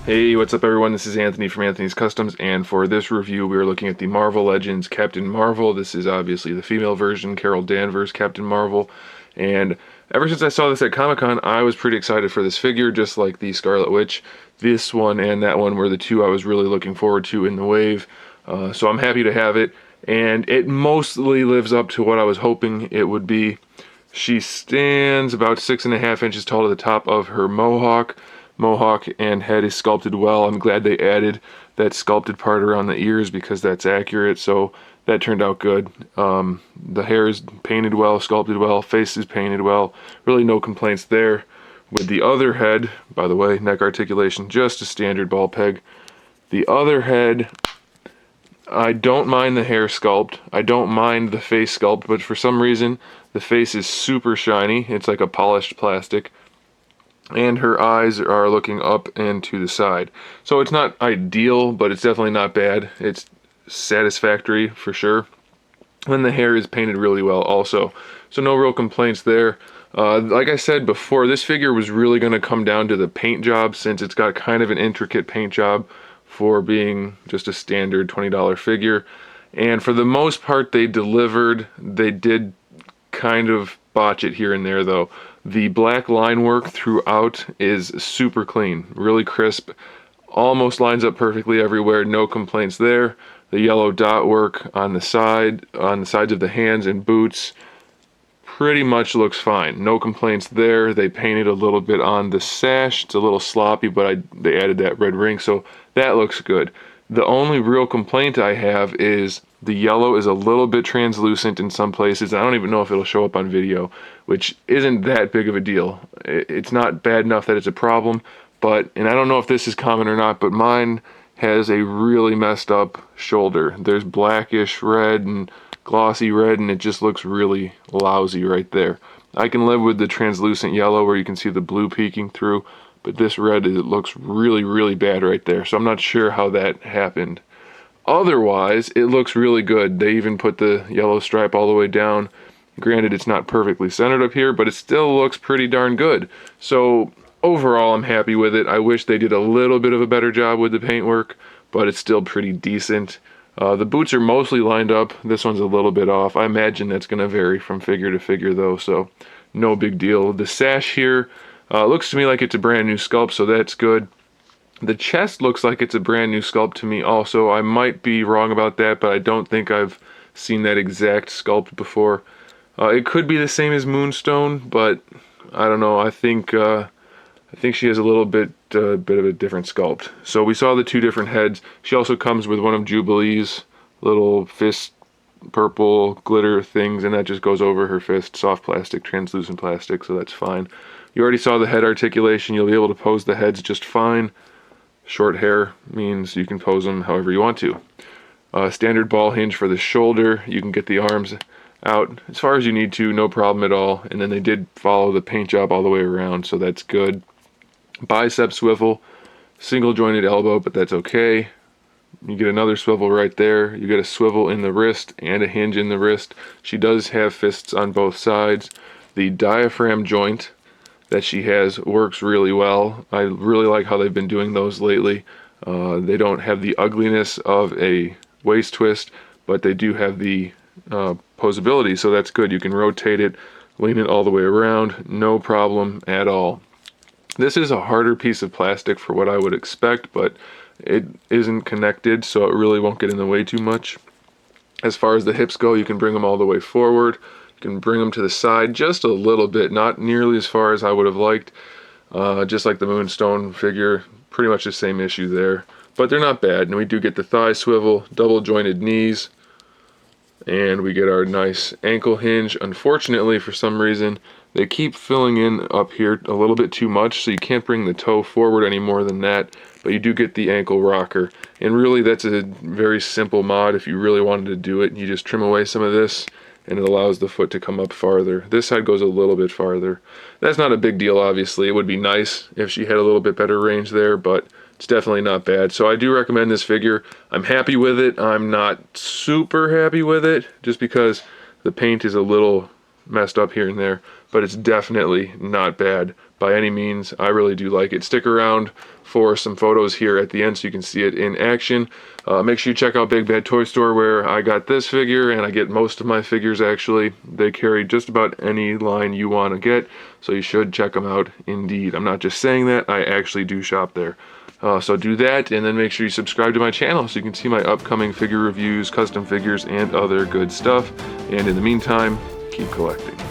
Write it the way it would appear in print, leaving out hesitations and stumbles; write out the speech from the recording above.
Hey, what's up everyone? This is Anthony from Anthony's Customs, and for this review we are looking at the Marvel Legends Captain Marvel. This is obviously the female version, Carol Danvers Captain Marvel, and ever since I saw this at Comic-Con, I was pretty excited for this figure, just like the Scarlet Witch. This one and that one were the two I was really looking forward to in the wave, so I'm happy to have it, and it mostly lives up to what I was hoping it would be. She stands about 6.5 inches tall to the top of her mohawk. Mohawk and head is sculpted well. I'm glad they added that sculpted part around the ears because that's accurate, so that turned out good. The hair is painted well, sculpted well, face is painted well. Really no complaints there. With the other head, by the way, neck articulation, just a standard ball peg. The other head, I don't mind the hair sculpt. I don't mind the face sculpt, but for some reason, the face is super shiny. It's like a polished plastic. And her eyes are looking up and to the side. So it's not ideal, but it's definitely not bad. It's satisfactory for sure. And the hair is painted really well also. So no real complaints there. Like I said before, this figure was really going to come down to the paint job, since it's got kind of an intricate paint job for being just a standard $20 figure. And for the most part they delivered. They did kind of botch it here and there though. The black line work throughout is super clean, really crisp, almost lines up perfectly everywhere, no complaints there. The yellow dot work on the sides of the hands and boots pretty much looks fine. No complaints there. They painted a little bit on the sash. It's a little sloppy, but they added that red ring, so that looks good. The only real complaint I have is the yellow is a little bit translucent in some places. I don't even know if it'll show up on video, which isn't that big of a deal. It's not bad enough that it's a problem, and I don't know if this is common or not, but mine has a really messed up shoulder. There's blackish red and glossy red, and it just looks really lousy right there. I can live with the translucent yellow where you can see the blue peeking through, but this red, it looks really, really bad right there. So I'm not sure how that happened. Otherwise, it looks really good. They even put the yellow stripe all the way down. Granted, it's not perfectly centered up here, but it still looks pretty darn good. So overall, I'm happy with it. I wish they did a little bit of a better job with the paintwork, but it's still pretty decent. The boots are mostly lined up. This one's a little bit off. I imagine that's going to vary from figure to figure though, so no big deal. The sash here looks to me like it's a brand new sculpt, so that's good. The chest looks like it's a brand new sculpt to me also. I might be wrong about that, but I don't think I've seen that exact sculpt before. It could be the same as Moonstone, but I don't know. I think she has a little bit of a different sculpt. So we saw the two different heads. She also comes with one of Jubilee's little fist purple glitter things, and that just goes over her fist. Soft plastic, translucent plastic, so that's fine. You already saw the head articulation. You'll be able to pose the heads just fine. Short hair means you can pose them however you want to. Standard ball hinge for the shoulder. You can get the arms out as far as you need to, no problem at all. And then they did follow the paint job all the way around, so that's good. Bicep swivel, single jointed elbow, but that's okay. You get another swivel right there. You get a swivel in the wrist and a hinge in the wrist. She does have fists on both sides. The diaphragm joint that she has works really well. I really like how they've been doing those lately. They don't have the ugliness of a waist twist, but they do have the posability, so that's good. You can rotate it, lean it all the way around, no problem at all. This is a harder piece of plastic for what I would expect, but it isn't connected, so it really won't get in the way too much. As far as the hips go, you can bring them all the way forward. You can bring them to the side just a little bit, not nearly as far as I would have liked. Just like the Moonstone figure, pretty much the same issue there. But they're not bad, and we do get the thigh swivel, double jointed knees, and we get our nice ankle hinge. Unfortunately, for some reason, they keep filling in up here a little bit too much, so you can't bring the toe forward any more than that, but you do get the ankle rocker. And really, that's a very simple mod. If you really wanted to do it, you just trim away some of this, and it allows the foot to come up farther. This side goes a little bit farther. That's not a big deal, obviously. It would be nice if she had a little bit better range there, but it's definitely not bad. So I do recommend this figure. I'm happy with it. I'm not super happy with it, just because the paint is a little messed up here and there, but it's definitely not bad. by any means. I really do like it. Stick around for some photos here at the end so you can see it in action. Make sure you check out Big Bad Toy Store, where I got this figure, and I get most of my figures actually. They carry just about any line you want to get, so you should check them out indeed. I'm not just saying that, I actually do shop there. So do that, and then make sure you subscribe to my channel so you can see my upcoming figure reviews, custom figures, and other good stuff. And in the meantime, keep collecting.